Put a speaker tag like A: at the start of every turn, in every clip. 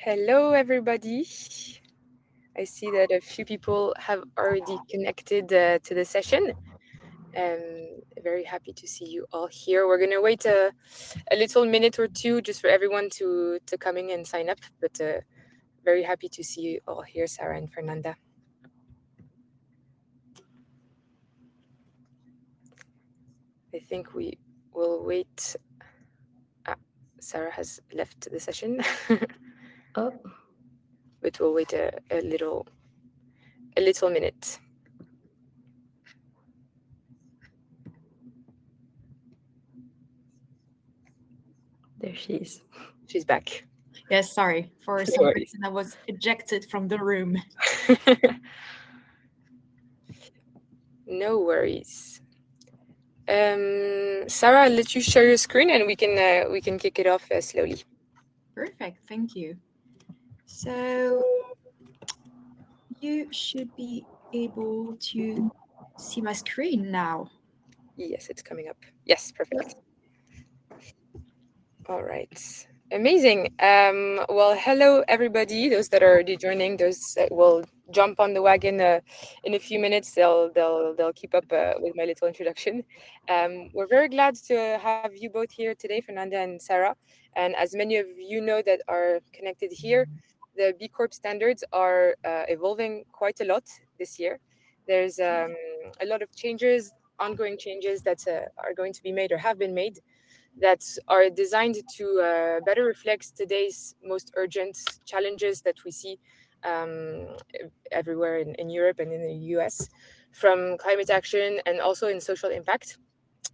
A: Hello, everybody. I see that a few people have already connected to the session. Very happy to see you all here. We're going to wait a little minute or two just for everyone to come in and sign up, but very happy to see you all here, Sarah and Fernanda. I think we will wait. Sarah has left the session.
B: Oh,
A: But we'll wait a little minute.
B: there she is.
A: She's back.
C: Yes, sorry. For
A: No
C: some
A: worries.
C: reason, I was ejected from the room.
A: No worries. Sarah, I'll let you share your screen and we can kick it off slowly.
C: Perfect. Thank you. So you should be able to see my screen now.
A: Yes, it's coming up. Yes, perfect. All right. Amazing. Well, hello everybody. Those that are already joining, those that will jump on the wagon in a few minutes. They'll keep up with my little introduction. We're very glad to have you both here today, Fernanda and Sarah. And as many of you know that are connected here, the B Corp standards are evolving quite a lot this year. There's a lot of changes, ongoing changes that are going to be made or have been made that are designed to better reflect today's most urgent challenges that we see um, everywhere in Europe and in the US, from climate action and also in social impact.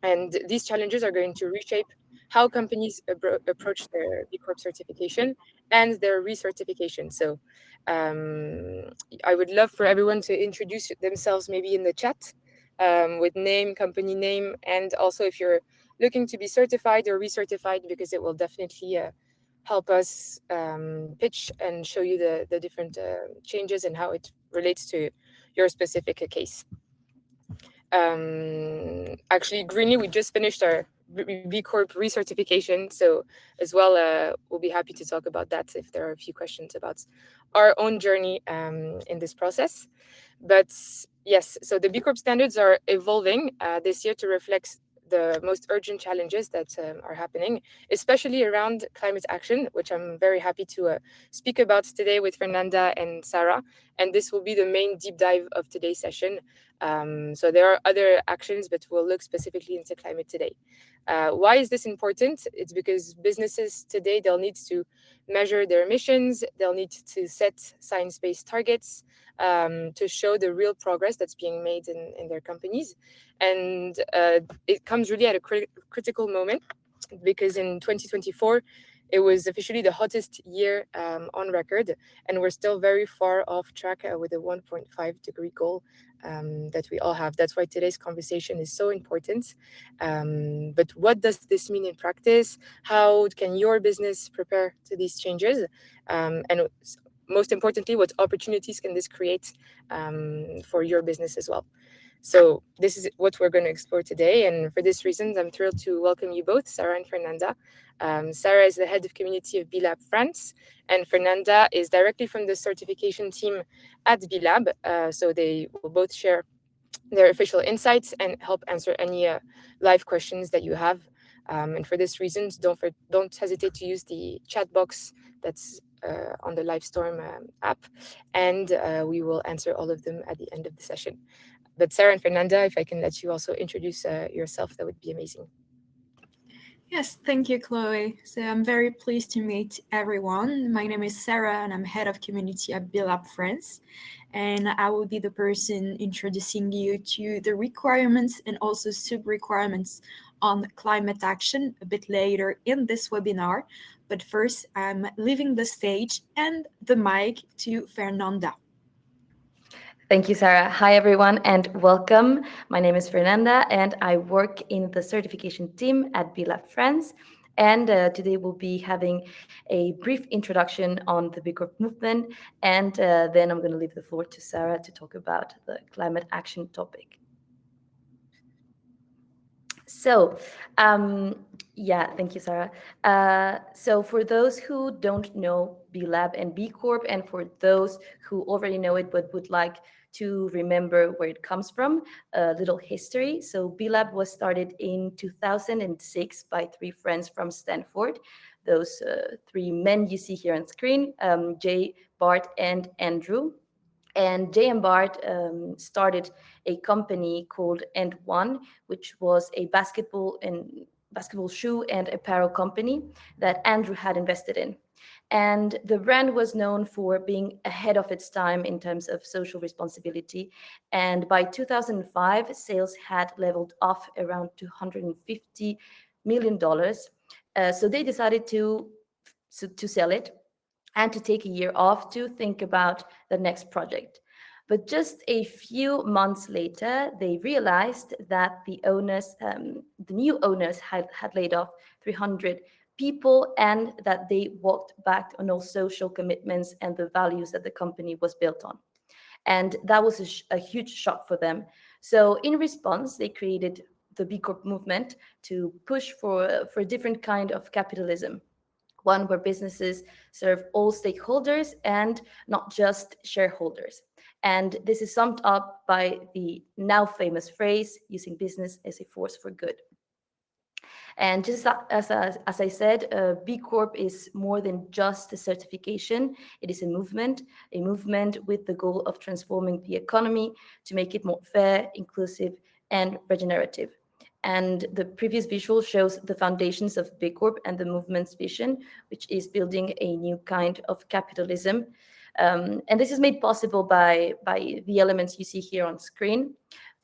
A: And these challenges are going to reshape how companies approach their B Corp certification and their recertification. So I would love for everyone to introduce themselves maybe in the chat with name, company name, and also if you're looking to be certified or recertified, because it will definitely help us pitch and show you the different changes and how it relates to your specific case. Actually, Greenly, we just finished our B Corp recertification, so as well, we'll be happy to talk about that if there are a few questions about our own journey in this process. But yes, so the B Corp standards are evolving this year to reflect the most urgent challenges that are happening, especially around climate action, which I'm very happy to speak about today with Fernanda and Sarah. And this will be the main deep dive of today's session. So there are other actions, but we'll look specifically into climate today. Why is this important? It's because businesses today, they'll need to measure their emissions, they'll need to set science-based targets to show the real progress that's being made in their companies. And it comes really at a critical moment, because in 2024, it was officially the hottest year on record, and we're still very far off track with the 1.5-degree goal that we all have. That's why today's conversation is so important. But what does this mean in practice? How can your business prepare to these changes? And most importantly, what opportunities can this create for your business as well? So this is what we're going to explore today. And for this reason, I'm thrilled to welcome you both, Sarah and Fernanda. Sarah is the head of community of B-Lab France, and Fernanda is directly from the certification team at B-Lab. So they will both share their official insights and help answer any live questions that you have. And for this reason, don't hesitate to use the chat box that's on the Livestorm app, and we will answer all of them at the end of the session. But Sarah and Fernanda, if I can let you also introduce yourself, that would be amazing.
C: Yes, thank you, Chloe. So I'm very pleased to meet everyone. My name is Sarah, and I'm head of community at B-Lab France. And I will be the person introducing you to the requirements and also sub-requirements on climate action a bit later in this webinar. But first, I'm leaving the stage and the mic to Fernanda.
B: Thank you, Sarah. Hi, everyone, and welcome. My name is Fernanda, and I work in the certification team at B-Lab France. And today we'll be having a brief introduction on the B Corp movement, and then I'm going to leave the floor to Sarah to talk about the climate action topic. So, yeah, thank you, Sarah. So, for those who don't know B Lab and B Corp, and for those who already know it but would like to remember where it comes from, a little history. So, B Lab was started in 2006 by three friends from Stanford. Those three men you see here on screen, Jay, Bart, and Andrew. And J.M. Bart started a company called And One, which was a basketball shoe and apparel company that Andrew had invested in. And the brand was known for being ahead of its time in terms of social responsibility. And by 2005, sales had leveled off around $250 million. So they decided to sell it and to take a year off to think about the next project. But just a few months later, they realized that the new owners had laid off 300 people, and that they walked back on all social commitments and the values that the company was built on. And that was a huge shock for them. So, in response, they created the B Corp movement to push for a different kind of capitalism, one where businesses serve all stakeholders and not just shareholders. And this is summed up by the now famous phrase, using business as a force for good. And just as I said, B Corp is more than just a certification. It is a movement with the goal of transforming the economy to make it more fair, inclusive, and regenerative. And the previous visual shows the foundations of B Corp and the movement's vision, which is building a new kind of capitalism. And this is made possible by the elements you see here on screen.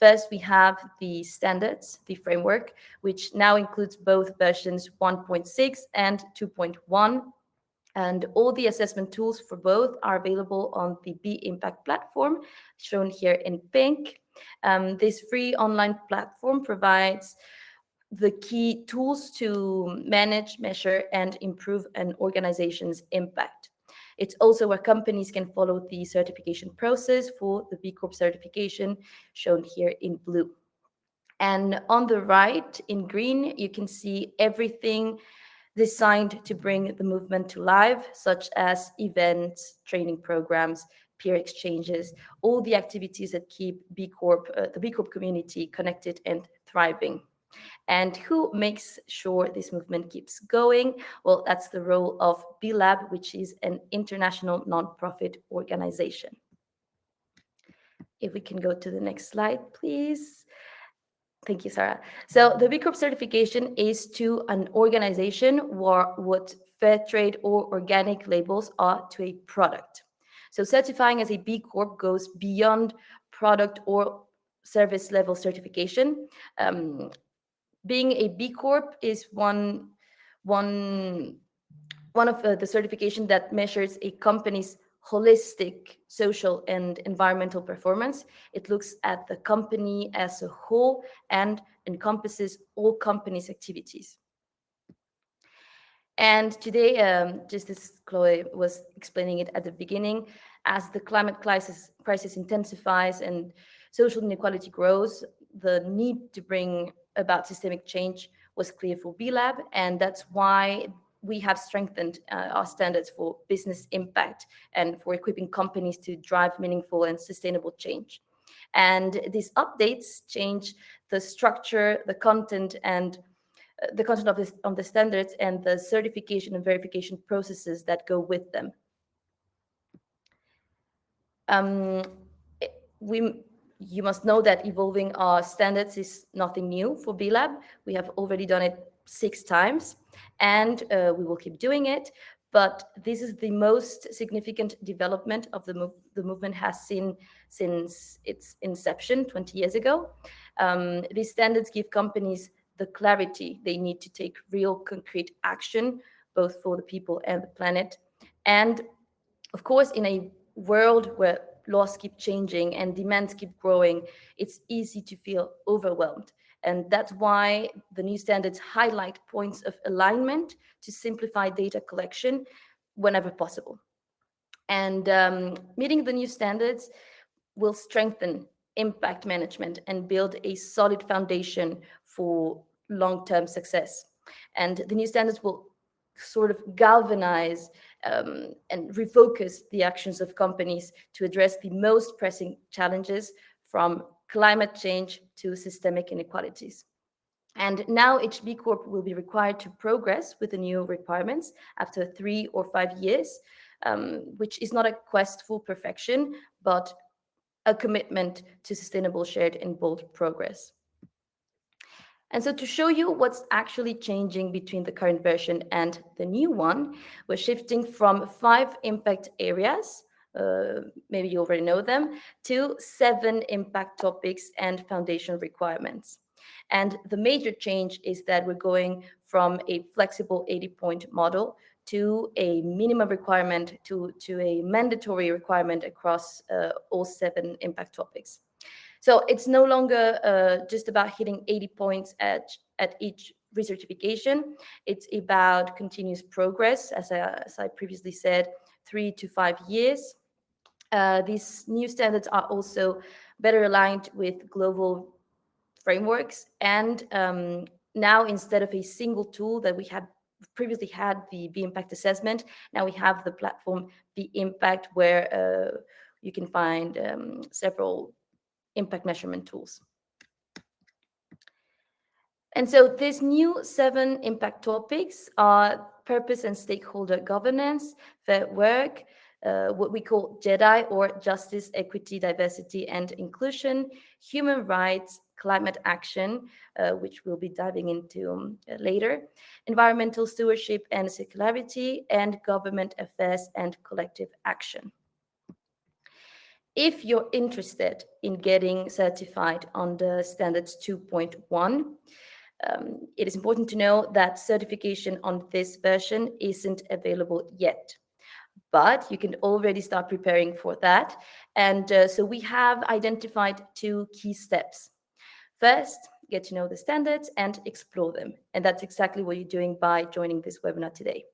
B: First, we have the standards, the framework, which now includes both versions 1.6 and 2.1. And all the assessment tools for both are available on the B Impact platform, shown here in pink. This free online platform provides the key tools to manage, measure, and improve an organization's impact. It's also where companies can follow the certification process for the B Corp certification, shown here in blue. And on the right, in green, you can see everything designed to bring the movement to life, such as events, training programs, peer exchanges, all the activities that keep the B Corp community connected and thriving. And who makes sure this movement keeps going? Well, that's the role of B Lab, which is an international nonprofit organization. If we can go to the next slide, please. Thank you, Sarah. So the B Corp certification is to an organization what fair trade or organic labels are to a product. So certifying as a B Corp goes beyond product or service level certification. Being a B Corp is one one of the certification that measures a company's holistic social and environmental performance. It looks at the company as a whole and encompasses all company's activities. And today, just as Chloe was explaining it at the beginning, as the climate crisis intensifies and social inequality grows, the need to bring about systemic change was clear for B Lab, and that's why we have strengthened our standards for business impact and for equipping companies to drive meaningful and sustainable change. And these updates change the structure, the content of the standards and the certification and verification processes that go with them. Um, we, you must know that evolving our standards is nothing new for B Lab. We have already done it 6 times, and we will keep doing it. But this is the most significant development of the movement has seen since its inception 20 years ago. These standards give companies the clarity they need to take real concrete action, both for the people and the planet. And of course, in a world where laws keep changing and demands keep growing, it's easy to feel overwhelmed. And that's why the new standards highlight points of alignment to simplify data collection whenever possible. And meeting the new standards will strengthen impact management and build a solid foundation for long-term success. And the new standards will sort of galvanize and refocus the actions of companies to address the most pressing challenges, from climate change to systemic inequalities. And now each B Corp will be required to progress with the new requirements after 3 or 5 years, which is not a quest for perfection, but a commitment to sustainable, shared, and bold progress. And so, to show you what's actually changing between the current version and the new one, we're shifting from 5 impact areas, maybe you already know them, to 7 impact topics and foundation requirements. And the major change is that we're going from a flexible 80-point model to a minimum requirement, to a mandatory requirement across all 7 impact topics. So it's no longer just about hitting 80 points at each recertification. It's about continuous progress, as I previously said, 3 to 5 years. These new standards are also better aligned with global frameworks. And now, instead of a single tool that we had previously had, the B Impact assessment, now we have the platform B Impact, where you can find several impact measurement tools. And so these new 7 impact topics are purpose and stakeholder governance, fair work, what we call JEDI, or justice, equity, diversity, and inclusion, human rights, climate action, which we'll be diving into later, environmental stewardship and circularity, and government affairs and collective action. If you're interested in getting certified under Standards 2.1, it is important to know that certification on this version isn't available yet, but you can already start preparing for that. And so we have identified 2 key steps. First, get to know the standards and explore them. And that's exactly what you're doing by joining this webinar today.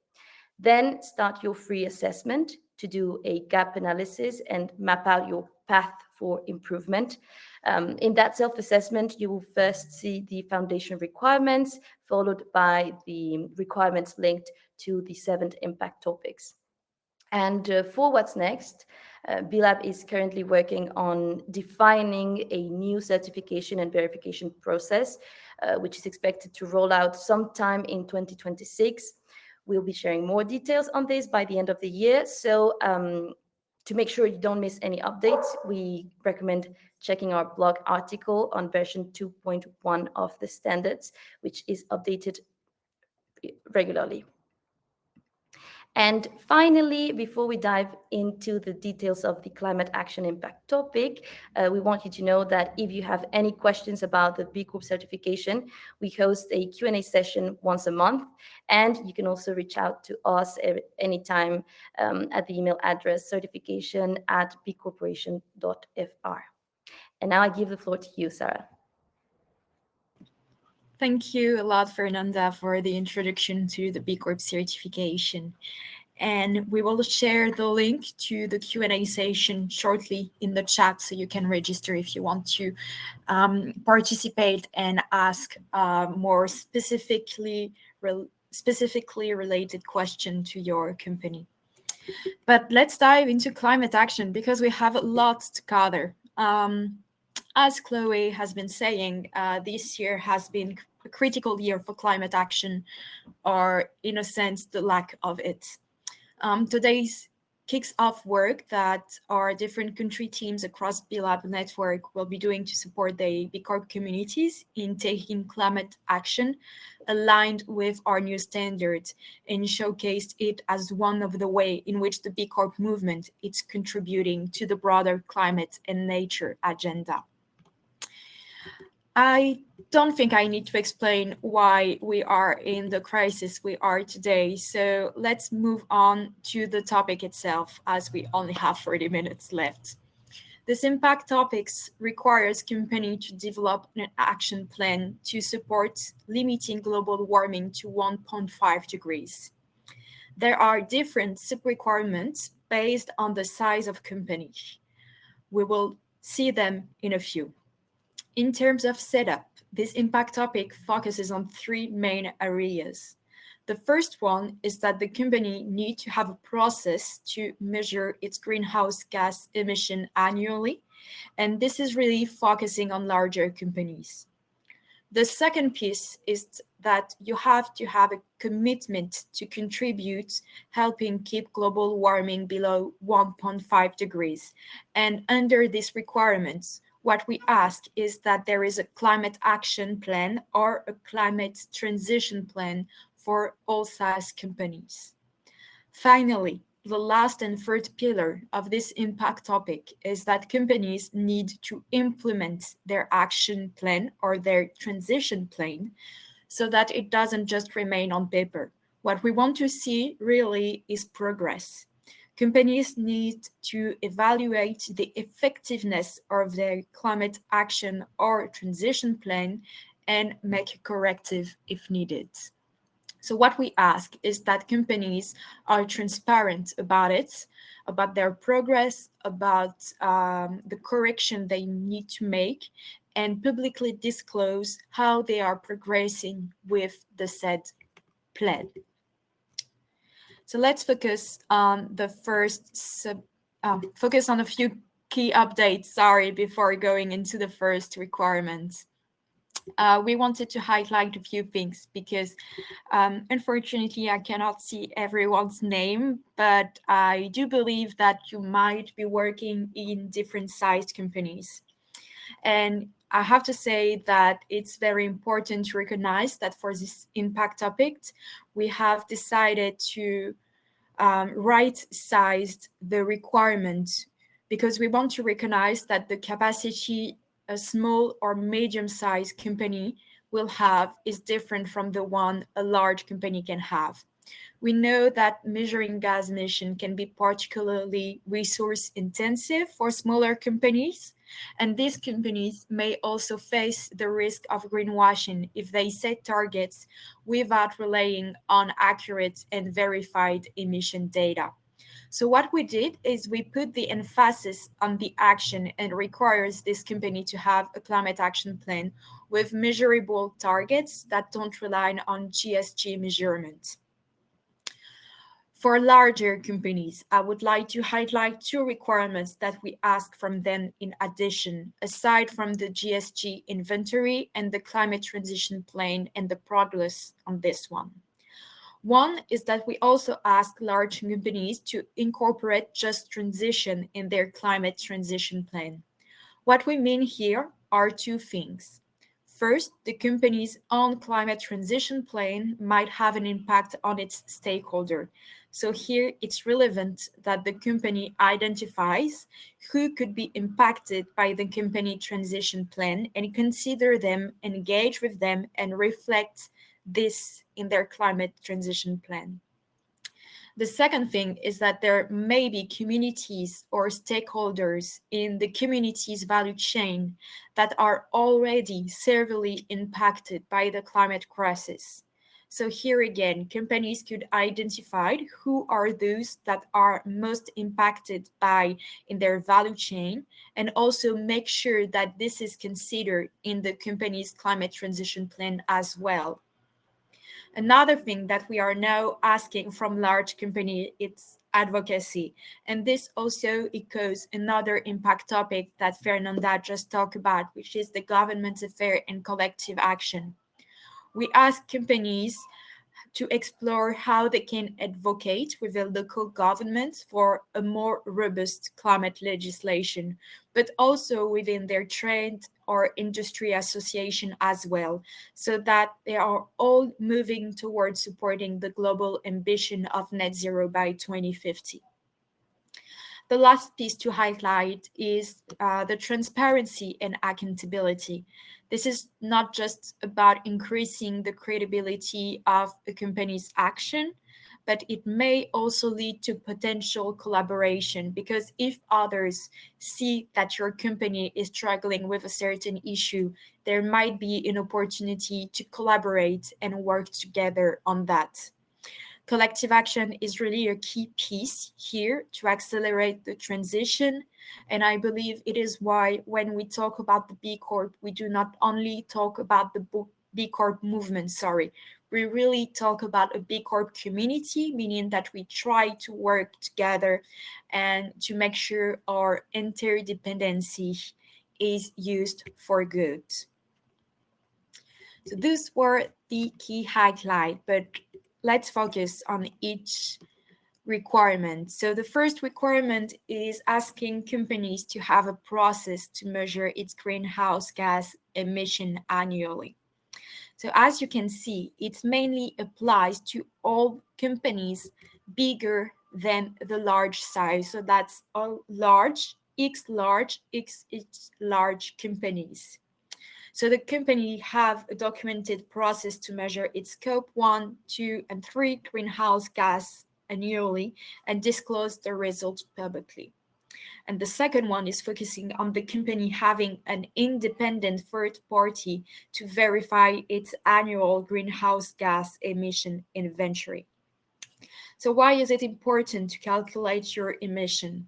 B: Then start your free assessment to do a gap analysis and map out your path for improvement. In that self-assessment, you will first see the foundation requirements, followed by the requirements linked to the 7 impact topics. And for what's next, BLab is currently working on defining a new certification and verification process, which is expected to roll out sometime in 2026. We'll be sharing more details on this by the end of the year. So to make sure you don't miss any updates, we recommend checking our blog article on version 2.1 of the standards, which is updated regularly. And finally, before we dive into the details of the climate action impact topic, we want you to know that if you have any questions about the B Corp certification, we host a Q&A session once a month, and you can also reach out to us anytime at the email address certification@bcorporation.fr. And now I give the floor to you, Sarah.
C: Thank you a lot, Fernanda, for the introduction to the B Corp certification. And we will share the link to the Q&A session shortly in the chat, so you can register if you want to participate and ask more specifically related question to your company. But let's dive into climate action, because we have a lot to cover. As Chloe has been saying, this year has been a critical year for climate action, or in a sense, the lack of it. Today's kicks off work that our different country teams across BLab network will be doing to support the B Corp communities in taking climate action aligned with our new standards, and showcased it as one of the way in which the B Corp movement is contributing to the broader climate and nature agenda. I don't think I need to explain why we are in the crisis we are today. So let's move on to the topic itself, as we only have 30 minutes left. This impact topics requires company to develop an action plan to support limiting global warming to 1.5 degrees. There are different sub-requirements based on the size of company. We will see them in a few. In terms of setup, this impact topic focuses on three main areas. The first one is that the company needs to have a process to measure its greenhouse gas emission annually, and this is really focusing on larger companies. The second piece is that you have to have a commitment to contribute, helping keep global warming below 1.5 degrees. And under these requirements, what we ask is that there is a climate action plan or a climate transition plan for all size companies. Finally, the last and third pillar of this impact topic is that companies need to implement their action plan or their transition plan so that it doesn't just remain on paper. What we want to see really is progress. Companies need to evaluate the effectiveness of their climate action or transition plan and make a corrective if needed. So what we ask is that companies are transparent about it, about their progress, about the correction they need to make, and publicly disclose how they are progressing with the said plan. So let's focus on the focus on a few key updates, before going into the first requirement. We wanted to highlight a few things because unfortunately I cannot see everyone's name, but I do believe that you might be working in different sized companies. And I have to say that it's very important to recognize that for this impact topic, we have decided to right-sized the requirement because we want to recognize that the capacity a small or medium-sized company will have is different from the one a large company can have. We know that measuring gas emission can be particularly resource intensive for smaller companies, and these companies may also face the risk of greenwashing if they set targets without relying on accurate and verified emission data. So what we did is we put the emphasis on the action and requires this company to have a climate action plan with measurable targets that don't rely on GSG measurements. For larger companies, I would like to highlight two requirements that we ask from them in addition, aside from the GSG inventory and the climate transition plan and the progress on this one. One is that we also ask large companies to incorporate just transition in their climate transition plan. What we mean here are two things. First, the company's own climate transition plan might have an impact on its stakeholder. So here it's relevant that the company identifies who could be impacted by the company transition plan and consider them, engage with them, and reflect this in their climate transition plan. The second thing is that there may be communities or stakeholders in the community's value chain that are already severely impacted by the climate crisis. So here again, companies could identify who are those that are most impacted by in their value chain and also make sure that this is considered in the company's climate transition plan as well. Another thing that we are now asking from large companies is advocacy. And this also echoes another impact topic that Fernanda just talked about, which is the government affair and collective action. We ask companies to explore how they can advocate with their local governments for a more robust climate legislation, but also within their trade or industry association as well, so that they are all moving towards supporting the global ambition of net zero by 2050. The last piece to highlight is the transparency and accountability. This is not just about increasing the credibility of a company's action, but it may also lead to potential collaboration because if others see that your company is struggling with a certain issue, there might be an opportunity to collaborate and work together on that. Collective action is really a key piece here to accelerate the transition. And I believe it is why when we talk about the B Corp, we do not only talk about the B Corp movement, sorry. We really talk about a B Corp community, meaning that we try to work together and to make sure our interdependency is used for good. So those were the key highlights, but let's focus on each requirement. So the first requirement is asking companies to have a process to measure its greenhouse gas emission annually. So as you can see, it mainly applies to all companies bigger than the large size. So that's all large, X large companies. So the company have a documented process to measure its scope 1, 2, and 3 greenhouse gas annually and disclose the results publicly. And the second one is focusing on the company having an independent third party to verify its annual greenhouse gas emission inventory. So why is it important to calculate your emission?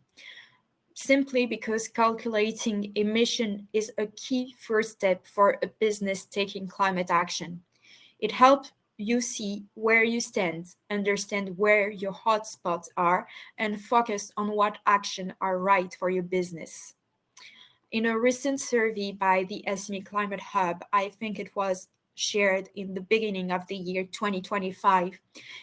C: Simply because calculating emission is a key first step for a business taking climate action. It helps you see where you stand, understand where your hotspots are, and focus on what action are right for your business. In a recent survey by the SME Climate Hub, I think it was shared in the beginning of the year 2025,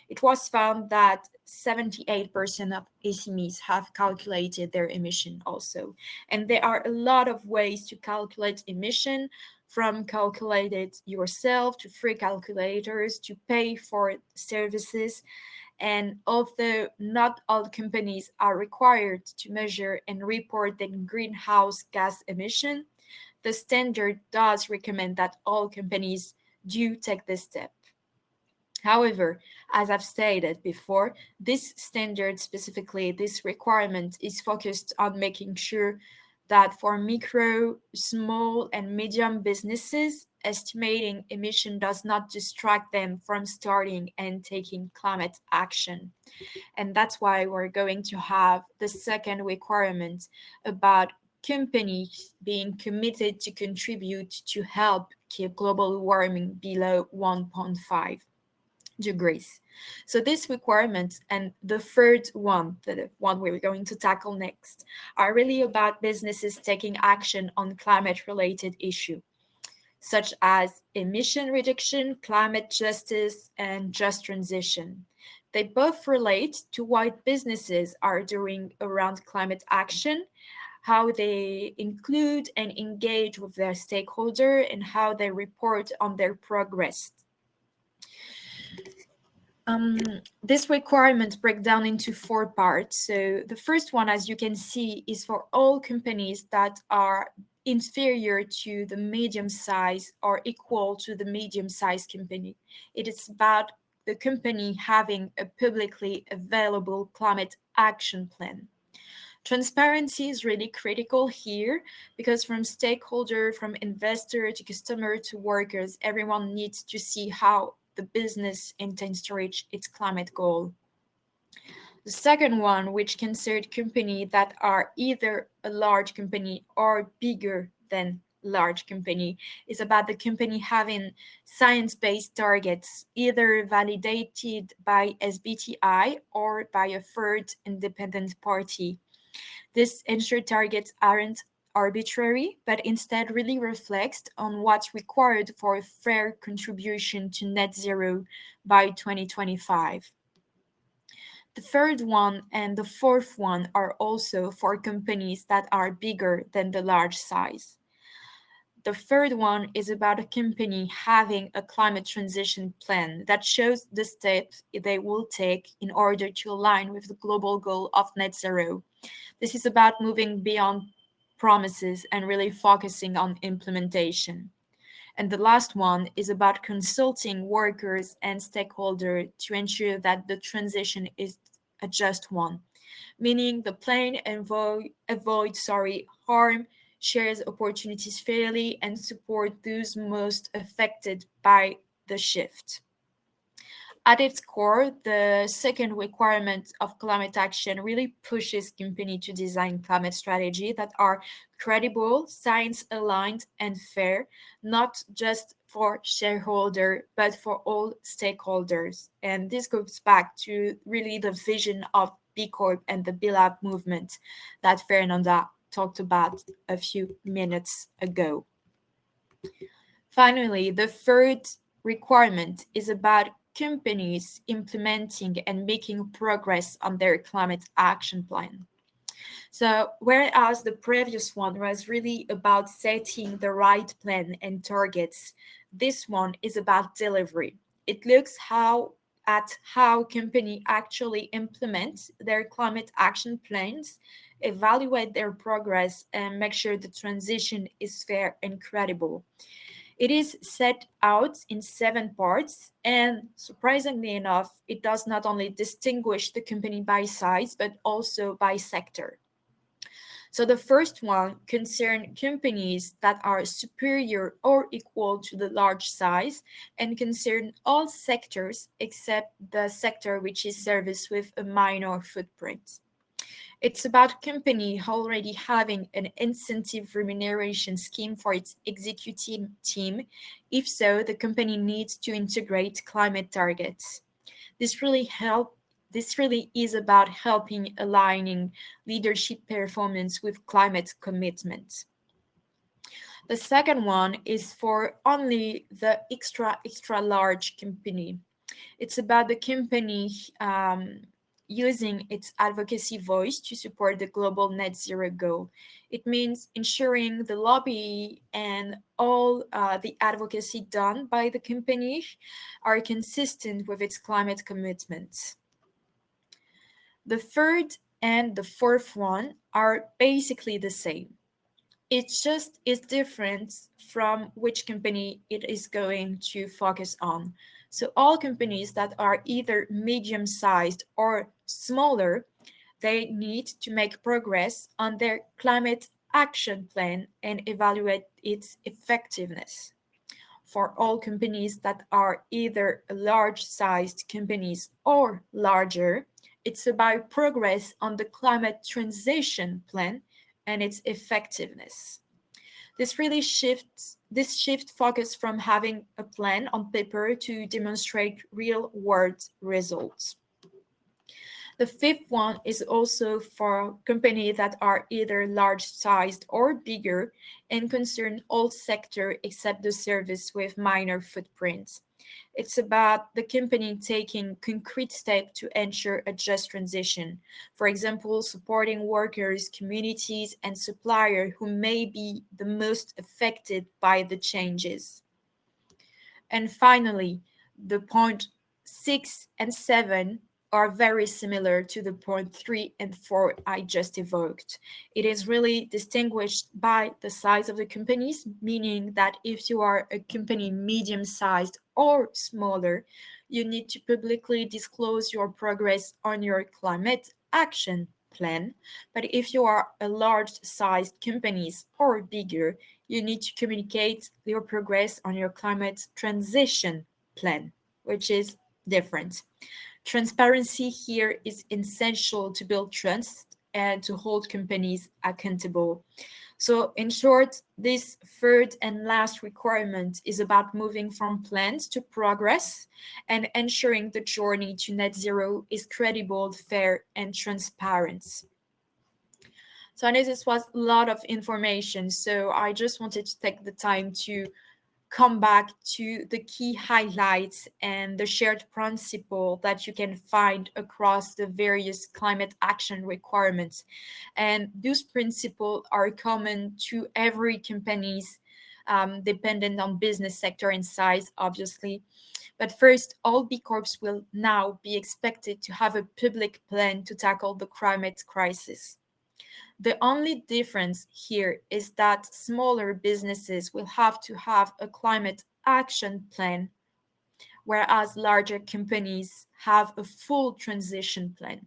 C: it was found that 78% of SMEs have calculated their emission also. And there are a lot of ways to calculate emission, from calculate it yourself to free calculators to pay for services. And although not all companies are required to measure and report their greenhouse gas emission, the standard does recommend that all companies do take this step. However, as I've stated before, this standard, specifically this requirement, is focused on making sure that for micro, small, and medium businesses, estimating emission does not distract them from starting and taking climate action. And that's why we're going to have the second requirement about companies being committed to contribute to help keep global warming below 1.5 degrees. So this requirement and the third one, the one we're going to tackle next, are really about businesses taking action on climate-related issues, such as emission reduction, climate justice, and just transition. They both relate to what businesses are doing around climate action, how they include and engage with their stakeholder, and how they report on their progress. This requirements break down into 4 parts. So the first one, as you can see, is for all companies that are inferior to the medium size or equal to the medium size company. It is about the company having a publicly available climate action plan. Transparency is really critical here because from stakeholder, from investor to customer to workers, everyone needs to see how the business intends to reach its climate goal. The second one, which considered companies that are either a large company or bigger than large company, is about the company having science-based targets, either validated by SBTi or by a third independent party. This ensured targets aren't arbitrary, but instead really reflects on what's required for a fair contribution to net zero by 2025. The third one and the fourth one are also for companies that are bigger than the large size. The third one is about a company having a climate transition plan that shows the steps they will take in order to align with the global goal of net zero. This is about moving beyond promises and really focusing on implementation. And the last one is about consulting workers and stakeholders to ensure that the transition is a just one, meaning the plan avoid harm, shares opportunities fairly, and support those most affected by the shift. At its core, the second requirement of climate action really pushes companies to design climate strategy that are credible, science-aligned, and fair, not just for shareholder, but for all stakeholders. And this goes back to really the vision of B Corp and the B Lab movement that Fernanda talked about a few minutes ago. Finally, the third requirement is about companies implementing and making progress on their climate action plan. So, whereas the previous one was really about setting the right plan and targets, this one is about delivery. It looks at how companies actually implement their climate action plans, evaluate their progress, and make sure the transition is fair and credible. It is set out in 7 parts, and surprisingly enough, it does not only distinguish the company by size, but also by sector. So the first one concern companies that are superior or equal to the large size and concern all sectors except the sector which is serviced with a minor footprint. It's about company already having an incentive remuneration scheme for its executive team. If so, the company needs to integrate climate targets. This really help this really is about helping aligning leadership performance with climate commitment. The second one is for only the extra large company. It's about the company using its advocacy voice to support the global net zero goal. It means ensuring the lobby and all the advocacy done by the company are consistent with its climate commitments. The third and the fourth one are basically the same. It's just is different from which company it is going to focus on. So all companies that are either medium sized or smaller, they need to make progress on their climate action plan and evaluate its effectiveness. For all companies that are either large sized companies or larger, it's about progress on the climate transition plan and its effectiveness. This shift focus from having a plan on paper to demonstrate real world results. The fifth one is also for companies that are either large sized or bigger and concern all sector except the service with minor footprints. It's about the company taking concrete steps to ensure a just transition. For example, supporting workers, communities, and suppliers who may be the most affected by the changes. And finally, the point 6 and 7 are very similar to the point 3 and 4 I just evoked. It is really distinguished by the size of the companies, meaning that if you are a company medium sized or smaller, you need to publicly disclose your progress on your climate action plan. But if you are a large sized companies or bigger, you need to communicate your progress on your climate transition plan, which is different. Transparency here is essential to build trust and to hold companies accountable. So, in short, this third and last requirement is about moving from plans to progress and ensuring the journey to net zero is credible, fair, and transparent. So I know this was a lot of information, so I just wanted to take the time to come back to the key highlights and the shared principle that you can find across the various climate action requirements. And those principles are common to every company's dependent on business sector and size, obviously. But first, all B Corps will now be expected to have a public plan to tackle the climate crisis. The only difference here is that smaller businesses will have to have a climate action plan, whereas larger companies have a full transition plan.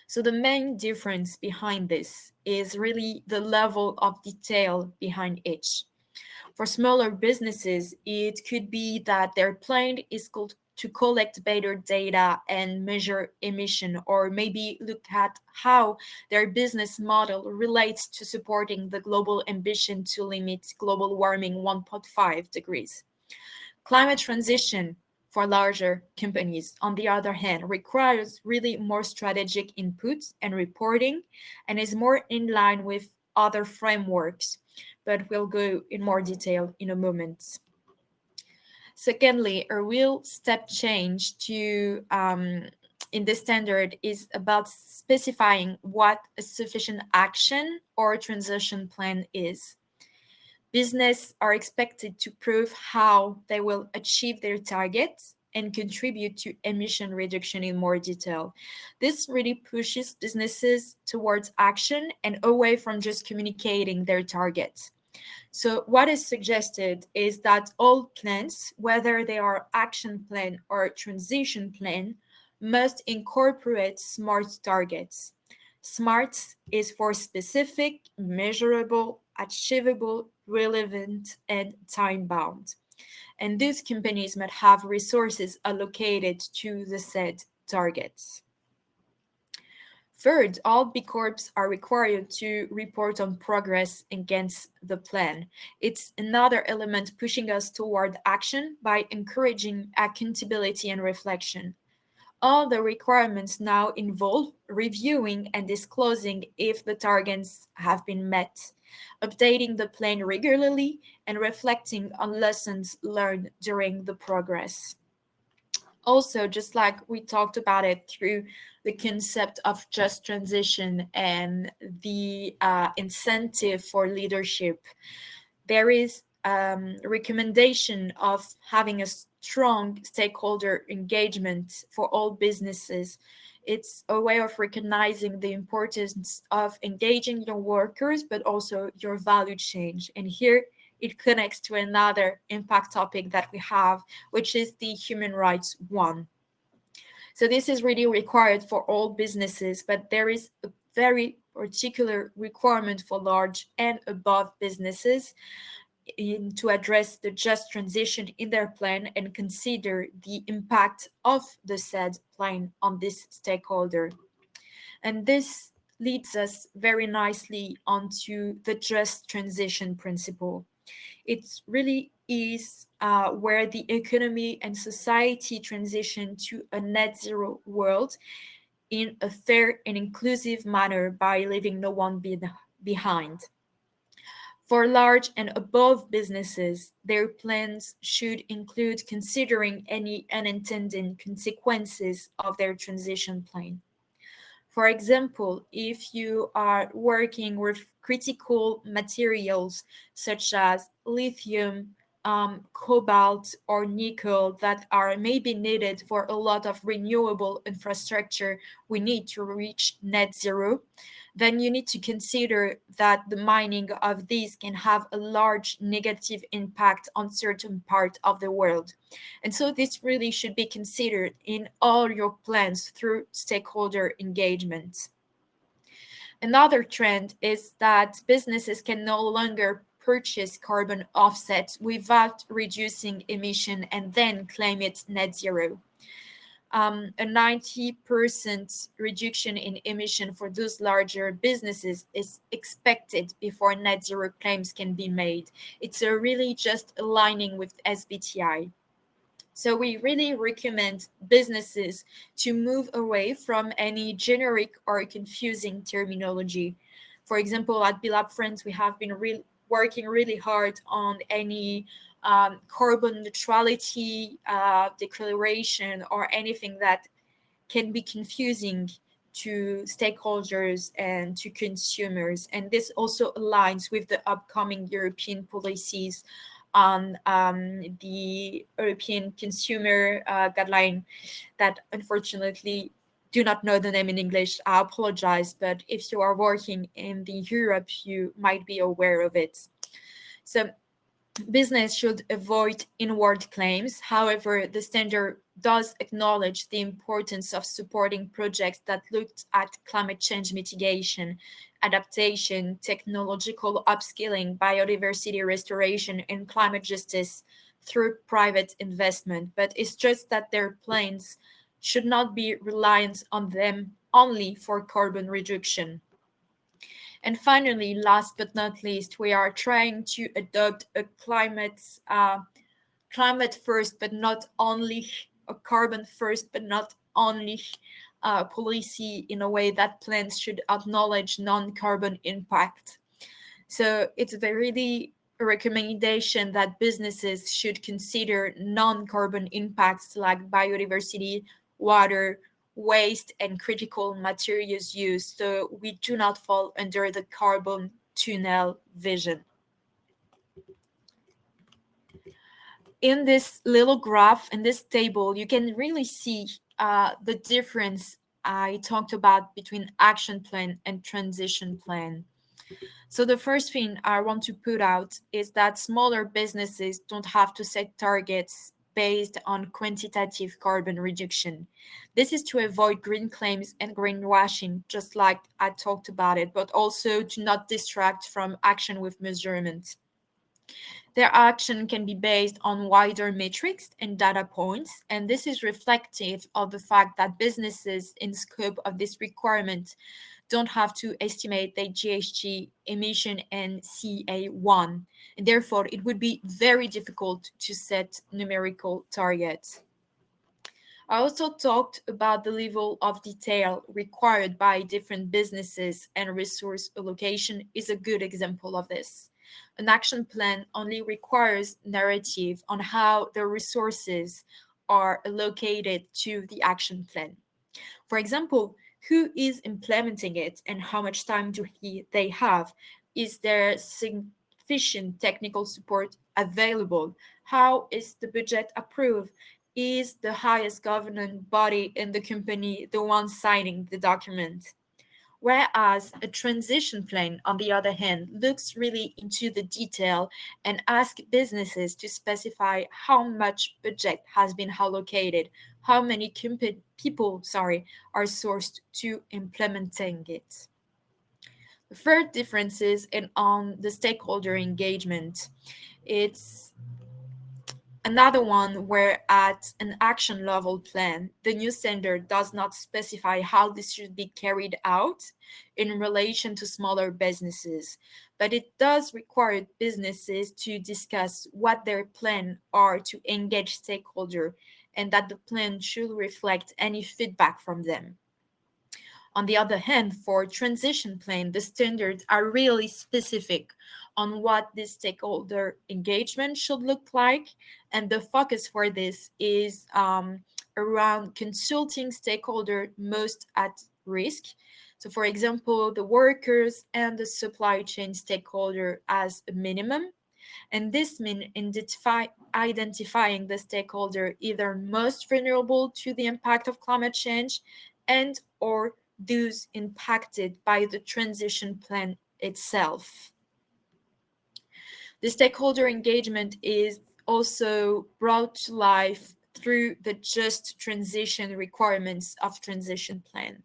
C: So the main difference behind this is really the level of detail behind each. For smaller businesses, it could be that their plan is to collect better data and measure emission, or maybe look at how their business model relates to supporting the global ambition to limit global warming 1.5 degrees. Climate transition for larger companies, on the other hand, requires really more strategic inputs and reporting and is more in line with other frameworks, but we'll go in more detail in a moment. Secondly, a real step change to in the standard is about specifying what a sufficient action or transition plan is. Business are expected to prove how they will achieve their targets and contribute to emission reduction in more detail. This really pushes businesses towards action and away from just communicating their targets. So what is suggested is that all plans, whether they are action plan or transition plan, must incorporate SMART targets. SMART is for specific, measurable, achievable, relevant, and time-bound. And these companies must have resources allocated to the said targets. Third, all B Corps are required to report on progress against the plan. It's another element pushing us toward action by encouraging accountability and reflection. All the requirements now involve reviewing and disclosing if the targets have been met, updating the plan regularly, and reflecting on lessons learned during the progress. Also, just like we talked about it through the concept of just transition and the incentive for leadership, there is recommendation of having a strong stakeholder engagement for all businesses. It's a way of recognizing the importance of engaging your workers, but also your value chain. And here it connects to another impact topic that we have, which is the human rights one. So this is really required for all businesses, but there is a very particular requirement for large and above businesses to address the just transition in their plan and consider the impact of the said plan on this stakeholder. And this leads us very nicely onto the just transition principle. It really is where the economy and society transition to a net zero world in a fair and inclusive manner by leaving no one behind. For large and above businesses, their plans should include considering any unintended consequences of their transition plan. For example, if you are working with critical materials such as lithium, cobalt, or nickel that are maybe needed for a lot of renewable infrastructure we need to reach net zero, then you need to consider that the mining of these can have a large negative impact on certain part of the world. And so this really should be considered in all your plans through stakeholder engagement. Another trend is that businesses can no longer purchase carbon offsets without reducing emission and then claim it net zero. A 90% reduction in emission for those larger businesses is expected before net zero claims can be made. It's really just aligning with SBTi. So we really recommend businesses to move away from any generic or confusing terminology. For example, at BLab Friends, we have been working really hard on any carbon neutrality declaration or anything that can be confusing to stakeholders and to consumers. And this also aligns with the upcoming European policies on the European consumer guideline that unfortunately do not know the name in English. I apologize, but if you are working in the Europe, you might be aware of it. So business should avoid inward claims. However, the standard does acknowledge the importance of supporting projects that looked at climate change mitigation, adaptation, technological upskilling, biodiversity restoration, and climate justice through private investment, but it's just that their plans should not be reliant on them only for carbon reduction. And finally, last but not least, we are trying to adopt a climate first, but not only a carbon first, but not only policy in a way that plans should acknowledge non-carbon impact. So it's really a recommendation that businesses should consider non-carbon impacts like biodiversity, water, waste, and critical materials use, so we do not fall under the carbon tunnel vision. In this little graph, in this table, you can really see the difference I talked about between action plan and transition plan. So the first thing I want to put out is that smaller businesses don't have to set targets based on quantitative carbon reduction. This is to avoid green claims and greenwashing, just like I talked about it, but also to not distract from action with measurement. Their action can be based on wider metrics and data points, and this is reflective of the fact that businesses in scope of this requirement don't have to estimate their GHG emission and CA1, and therefore it would be very difficult to set numerical targets. I also talked about the level of detail required by different businesses, and resource allocation is a good example of this. An action plan only requires narrative on how the resources are allocated to the action plan. For example, who is implementing it and how much time do they have? Is there sufficient technical support available? How is the budget approved? Is the highest governing body in the company the one signing the document? Whereas a transition plan, on the other hand, looks really into the detail and asks businesses to specify how much budget has been allocated, how many people are sourced to implementing it. The third difference is on the stakeholder engagement. It's another one where at an action level plan, the new standard does not specify how this should be carried out in relation to smaller businesses, but it does require businesses to discuss what their plan are to engage stakeholder and that the plan should reflect any feedback from them. On the other hand, for transition plan, the standards are really specific on what this stakeholder engagement should look like. And the focus for this is around consulting stakeholder most at risk. So for example, the workers and the supply chain stakeholder as a minimum. And this means identifying the stakeholder either most vulnerable to the impact of climate change and or those impacted by the transition plan itself. The stakeholder engagement is also brought to life through the just transition requirements of transition plan.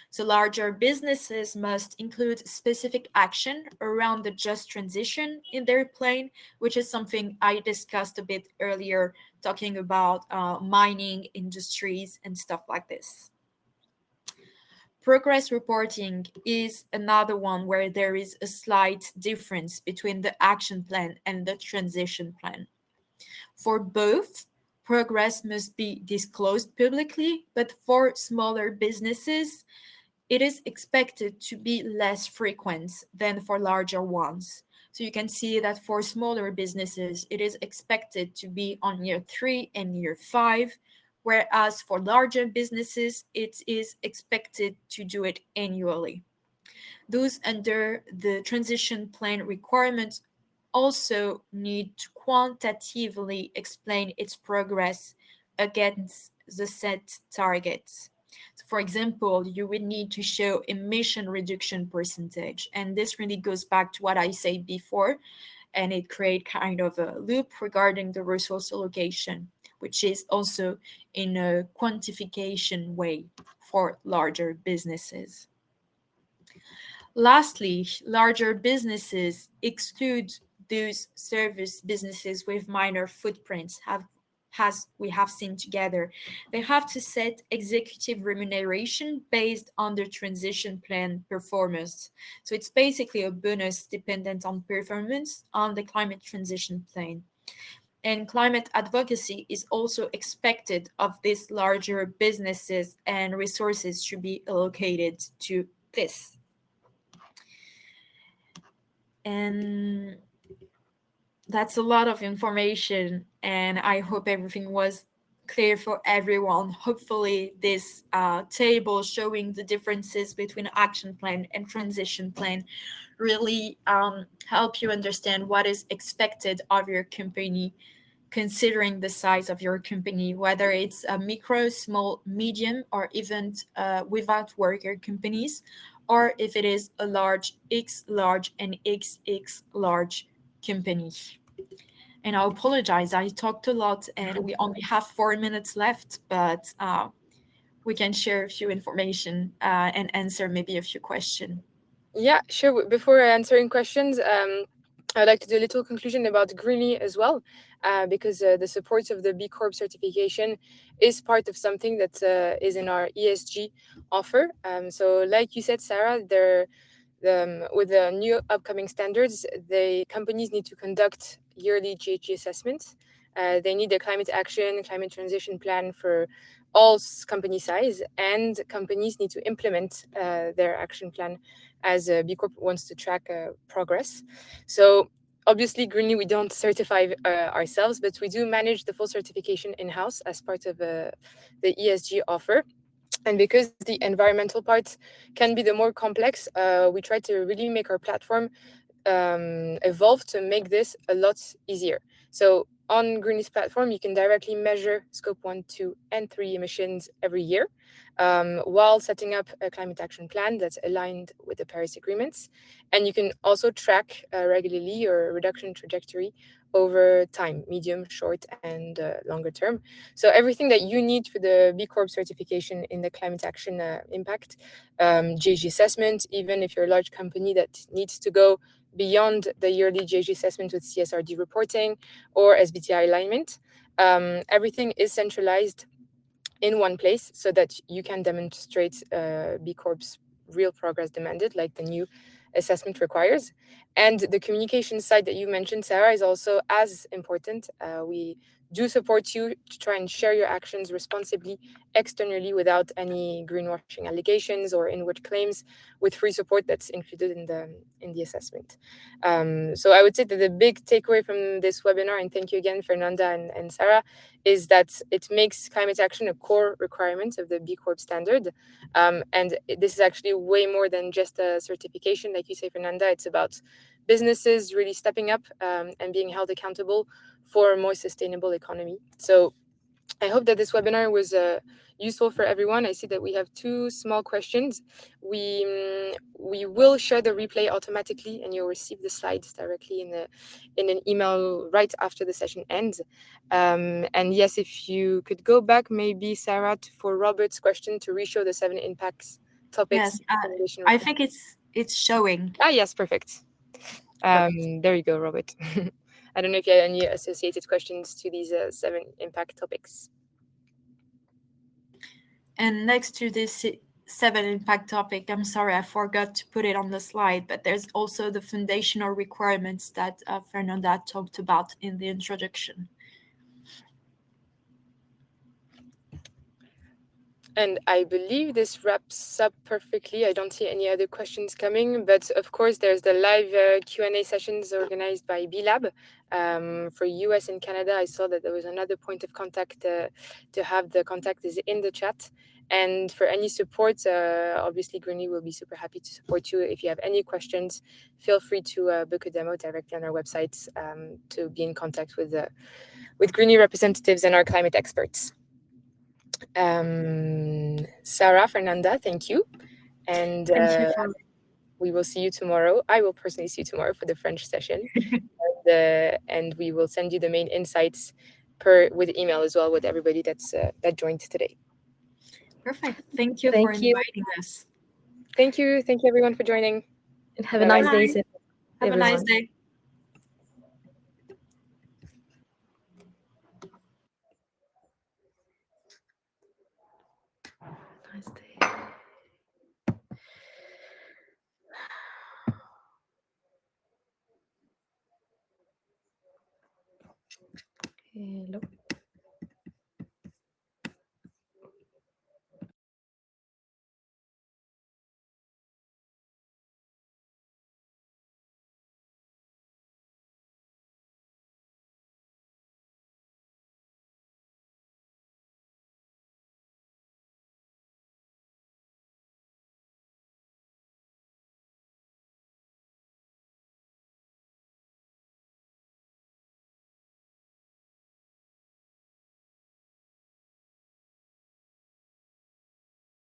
C: So larger businesses must include specific action around the just transition in their plan, which is something I discussed a bit earlier, talking about mining industries and stuff like this. Progress reporting is another one where there is a slight difference between the action plan and the transition plan. For both, progress must be disclosed publicly, but for smaller businesses, it is expected to be less frequent than for larger ones. So you can see that for smaller businesses, it is expected to be on year 3 and year 5, whereas for larger businesses, it is expected to do it annually. Those under the transition plan requirements also need to quantitatively explain its progress against the set targets. So for example, you would need to show emission reduction percentage, and this really goes back to what I said before, and it creates kind of a loop regarding the resource allocation, which is also in a quantification way for larger businesses. Lastly, larger businesses exclude those service businesses with minor footprints as we have seen together, they have to set executive remuneration based on their transition plan performance. So it's basically a bonus dependent on performance on the climate transition plan. And climate advocacy is also expected of these larger businesses, and resources should be allocated to this. And that's a lot of information, and I hope everything was clear for everyone. Hopefully this table showing the differences between action plan and transition plan really help you understand what is expected of your company, considering the size of your company, whether it's a micro, small, medium, or even without worker companies, or if it is a large, X large, and XX large company. And I apologize, I talked a lot and we only have 4 minutes left, but we can share a few information and answer maybe a few questions.
A: Yeah, sure. Before answering questions, I'd like to do a little conclusion about Greeny as well, because the support of the B Corp certification is part of something that is in our ESG offer. So, like you said, Sarah, with the new upcoming standards, the companies need to conduct yearly GHG assessments. They need a climate action, climate transition plan for all company size, and companies need to implement their action plan as B Corp wants to track progress. So obviously, Greenly, we don't certify ourselves, but we do manage the full certification in-house as part of the ESG offer. And because the environmental part can be the more complex, we try to really make our platform evolve to make this a lot easier. So on Greenly's platform, you can directly measure Scope 1, 2, and 3 emissions every year, while setting up a climate action plan that's aligned with the Paris agreements. And you can also track regularly your reduction trajectory over time, medium, short, and longer term. So everything that you need for the B Corp certification in the climate action impact, GHG assessment, even if you're a large company that needs to go beyond the yearly GHG assessment with CSRD reporting or SBTi alignment, everything is centralized in one place so that you can demonstrate B Corp's real progress demanded, like the new assessment requires. And the communication side that you mentioned, Sarah, is also as important. We do support you to try and share your actions responsibly externally without any greenwashing allegations or inward claims, with free support that's included in the assessment. So I would say that the big takeaway from this webinar, and thank you again, Fernanda and Sarah, is that it makes climate action a core requirement of the B Corp standard. And this is actually way more than just a certification, like you say, Fernanda. It's about businesses really stepping up and being held accountable for a more sustainable economy. So I hope that this webinar was useful for everyone. I see that we have 2 small questions. We will share the replay automatically, and you'll receive the slides directly in an email right after the session ends. And yes, if you could go back, maybe Sarah, for Robert's question to reshow the 7 impacts topics.
C: Yes, I think it's showing.
A: Yes, perfect. There you go, Robert. I don't know if you had any associated questions to these 7 impact topics.
C: And next to this 7 impact topic, I'm sorry, I forgot to put it on the slide, but there's also the foundational requirements that Fernanda talked about in the introduction.
A: And I believe this wraps up perfectly. I don't see any other questions coming, but of course there's the live Q&A sessions organized by B-Lab. For US and Canada, I saw that there was another point of contact to have. The contact is in the chat. And for any support, obviously Greeny will be super happy to support you. If you have any questions, feel free to book a demo directly on our website to be in contact with Greeny representatives and our climate experts. Sarah, Fernanda, thank you. And we will see you tomorrow. I will personally see you tomorrow for the French session. And we will send you the main insights with email as well with everybody that joined today.
C: Perfect. Thank you for inviting us.
A: Thank you. Thank you everyone for joining.
B: And have a nice day.
C: Have a nice day.
B: Hello.